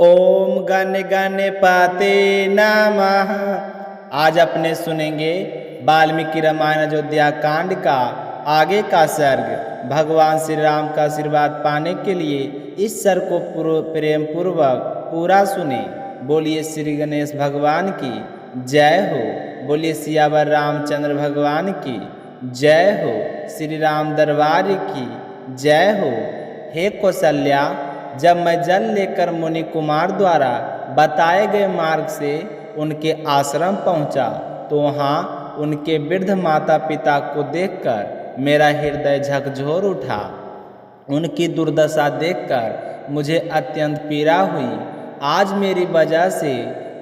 ओम गण गणपते नमः। आज अपने सुनेंगे वाल्मीकि रामायण अयोध्या कांड का आगे का सर्ग। भगवान श्री राम का आशीर्वाद पाने के लिए इस सर्ग को प्रेम पूर्वक पूरा सुने। बोलिए श्री गणेश भगवान की जय हो। बोलिए सियावर रामचंद्र भगवान की जय हो। श्री राम दरबार की जय हो। हे कौशल्या, जब मैं जल लेकर मुनि कुमार द्वारा बताए गए मार्ग से उनके आश्रम पहुंचा तो वहां उनके वृद्ध माता पिता को देखकर मेरा हृदय झकझोर उठा। उनकी दुर्दशा देखकर मुझे अत्यंत पीड़ा हुई। आज मेरी वजह से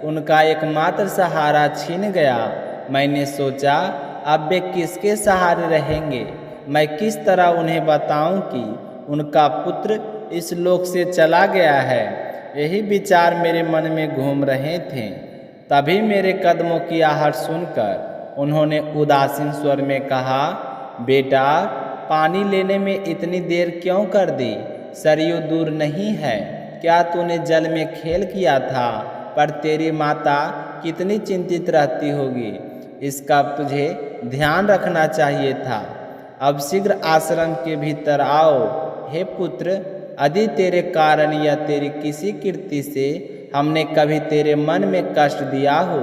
उनका एकमात्र सहारा छीन गया। मैंने सोचा, अब वे किसके सहारे रहेंगे। मैं किस तरह उन्हें बताऊं कि उनका पुत्र इस लोक से चला गया है। यही विचार मेरे मन में घूम रहे थे। तभी मेरे कदमों की आहट सुनकर उन्होंने उदासीन स्वर में कहा, बेटा, पानी लेने में इतनी देर क्यों कर दी? सरयू दूर नहीं है। क्या तूने जल में खेल किया था? पर तेरी माता कितनी चिंतित रहती होगी, इसका तुझे ध्यान रखना चाहिए था। अब शीघ्र आश्रम के भीतर आओ। हे पुत्र, यदि तेरे कारण या तेरी किसी कीर्ति से हमने कभी तेरे मन में कष्ट दिया हो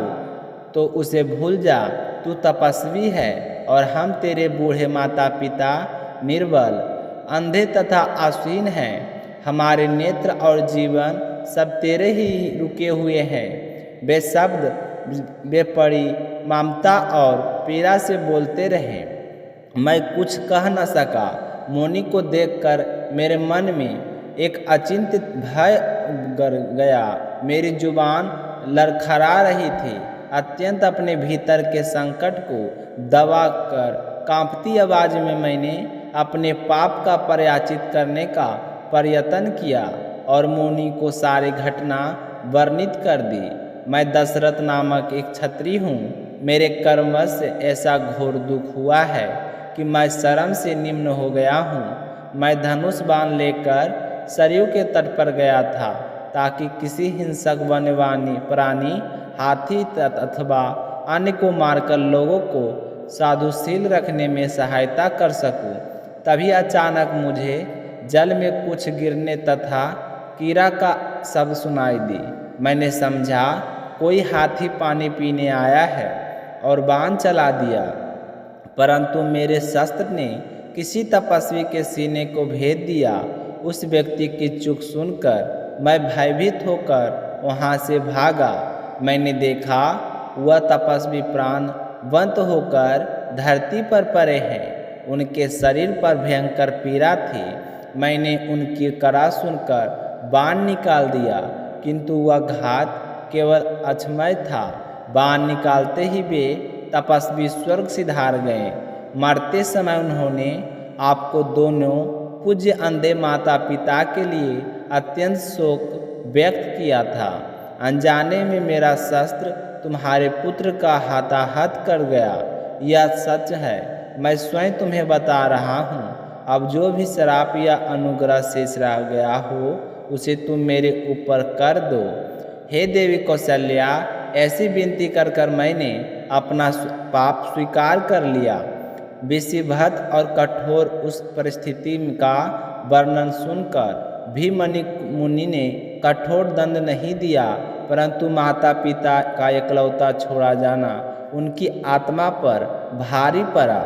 तो उसे भूल जा। तू तपस्वी है और हम तेरे बूढ़े माता पिता निर्बल, अंधे तथा आसीन हैं। हमारे नेत्र और जीवन सब तेरे ही रुके हुए हैं। वे शब्द बेपड़ी ममता और पीड़ा से बोलते रहे। मैं कुछ कह न सका। मुनि को देखकर मेरे मन में एक अचिंतित भय गर गया। मेरी जुबान लड़खड़ा रही थी। अत्यंत अपने भीतर के संकट को दबाकर कांपती आवाज में मैंने अपने पाप का प्रायश्चित करने का प्रयत्न किया और मुनि को सारी घटना वर्णित कर दी। मैं दशरथ नामक एक क्षत्रिय हूँ। मेरे कर्मवश से ऐसा घोर दुख हुआ है कि मैं शर्म से निम्न हो गया हूँ। मैं धनुष बाण लेकर सरयू के तट पर गया था ताकि किसी हिंसक वन्यवानी प्राणी, हाथी अथवा अन्य को मारकर लोगों को साधुशील रखने में सहायता कर सकूं। तभी अचानक मुझे जल में कुछ गिरने तथा कीड़ा का शब्द सुनाई दी। मैंने समझा कोई हाथी पानी पीने आया है और बाण चला दिया, परंतु मेरे शस्त्र ने किसी तपस्वी के सीने को भेद दिया। उस व्यक्ति की चूक सुनकर मैं भयभीत होकर वहां से भागा। मैंने देखा वह तपस्वी प्राणवंत होकर धरती पर पड़े हैं। उनके शरीर पर भयंकर पीड़ा थी। मैंने उनकी कड़ा सुनकर बाण निकाल दिया, किंतु वह घात केवल अक्षमय था। बाण निकालते ही वे तपस्वी स्वर्ग सिधार गए। मरते समय उन्होंने आपको दोनों पूज्य अंधे माता पिता के लिए अत्यंत शोक व्यक्त किया था। अनजाने में मेरा शस्त्र तुम्हारे पुत्र का हताहत कर गया। यह सच है, मैं स्वयं तुम्हें बता रहा हूँ। अब जो भी श्राप या अनुग्रह शेष रह गया हो उसे तुम मेरे ऊपर कर दो। हे देवी कौशल्या, ऐसी विनती कर कर मैंने अपना पाप स्वीकार कर लिया। विषिभत और कठोर उस परिस्थिति का वर्णन सुनकर भी मुनि ने कठोर दंड नहीं दिया, परंतु माता पिता का एकलौता छोड़ा जाना उनकी आत्मा पर भारी पड़ा।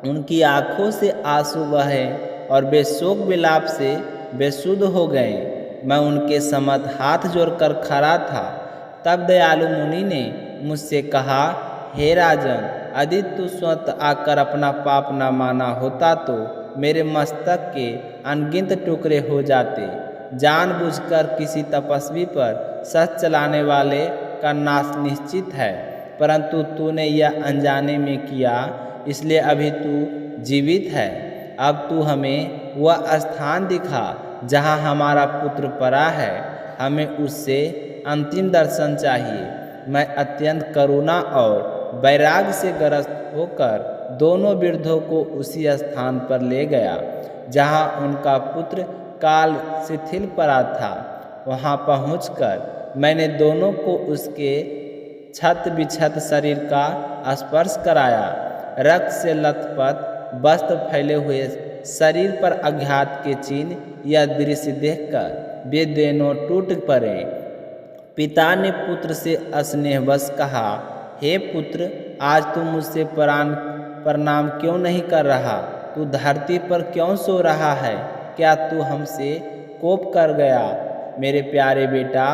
उनकी आंखों से आंसू बहे और वे शोक विलाप से बेसुध हो गए। मैं उनके सम्मत हाथ जोड़कर खड़ा था। तब दयालु मुनि ने मुझसे कहा, हे राजन, यदि तू स्वतः आकर अपना पाप न माना होता तो मेरे मस्तक के अनगिनत टुकड़े हो जाते। जानबूझकर किसी तपस्वी पर शस्त्र चलाने वाले का नाश निश्चित है, परंतु तूने यह अनजाने में किया, इसलिए अभी तू जीवित है। अब तू हमें वह स्थान दिखा जहाँ हमारा पुत्र पड़ा है। हमें उससे अंतिम दर्शन चाहिए। मैं अत्यंत करुणा और वैराग्य से ग्रस्त होकर दोनों वृद्धों को उसी स्थान पर ले गया जहाँ उनका पुत्र काल शिथिल पड़ा था। वहाँ पहुंचकर मैंने दोनों को उसके छत बिछत शरीर का स्पर्श कराया। रक्त से लथपथ वस्त्र फैले हुए शरीर पर अज्ञात के चिन्ह यह दृश्य देखकर वे दोनों टूट पड़े। पिता ने पुत्र से स्नेहवश कहा, हे पुत्र, आज तू मुझसे प्रणाम क्यों नहीं कर रहा? तू धरती पर क्यों सो रहा है? क्या तू हमसे कोप कर गया? मेरे प्यारे बेटा,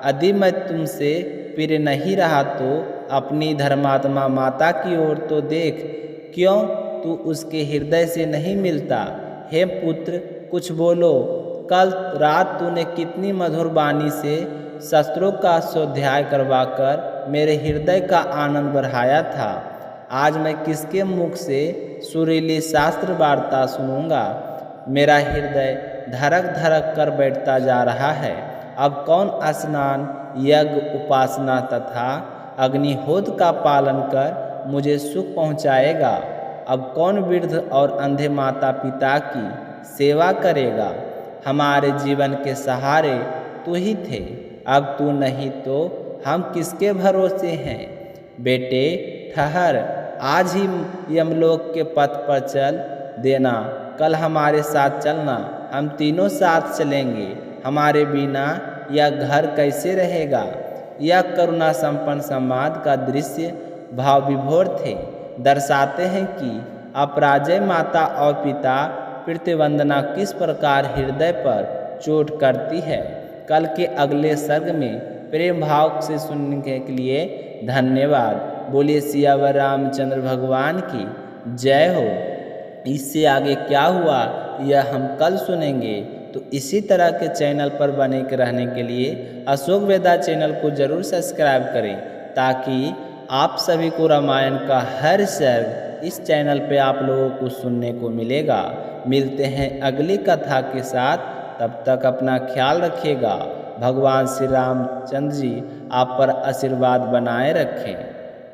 यदि मैं तुमसे प्रिय नहीं रहा तो अपनी धर्मात्मा माता की ओर तो देख, क्यों तू उसके हृदय से नहीं मिलता? हे पुत्र, कुछ बोलो। कल रात तूने कितनी मधुर वाणी से शस्त्रों का स्वाध्याय करवाकर मेरे हृदय का आनंद बढ़ाया था। आज मैं किसके मुख से सुरीली शास्त्र वार्ता सुनूंगा? मेरा हृदय धड़क धड़क कर बैठता जा रहा है। अब कौन स्नान, यज्ञ, उपासना तथा अग्निहोत्र का पालन कर मुझे सुख पहुँचाएगा? अब कौन वृद्ध और अंधे माता पिता की सेवा करेगा? हमारे जीवन के सहारे तू ही थे, अब तू नहीं तो हम किसके भरोसे हैं? बेटे ठहर, आज ही यमलोक के पथ पर चल देना, कल हमारे साथ चलना, हम तीनों साथ चलेंगे। हमारे बिना यह घर कैसे रहेगा? यह करुणा संपन्न संवाद का दृश्य भाव विभोर थे, दर्शाते हैं कि अपराजय माता और पिता प्रतिवंदना किस प्रकार हृदय पर चोट करती है। कल के अगले सर्ग में प्रेम भाव से सुनने के लिए धन्यवाद। बोलिए सियावर रामचंद्र भगवान की जय हो। इससे आगे क्या हुआ यह हम कल सुनेंगे। तो इसी तरह के चैनल पर बने के रहने के लिए अशोक वेदा चैनल को जरूर सब्सक्राइब करें, ताकि आप सभी को रामायण का हर सर्ग इस चैनल पे आप लोगों को सुनने को मिलेगा। मिलते हैं अगली कथा के साथ, तब तक अपना ख्याल रखिएगा। भगवान श्री रामचंद्र जी आप पर आशीर्वाद बनाए रखें।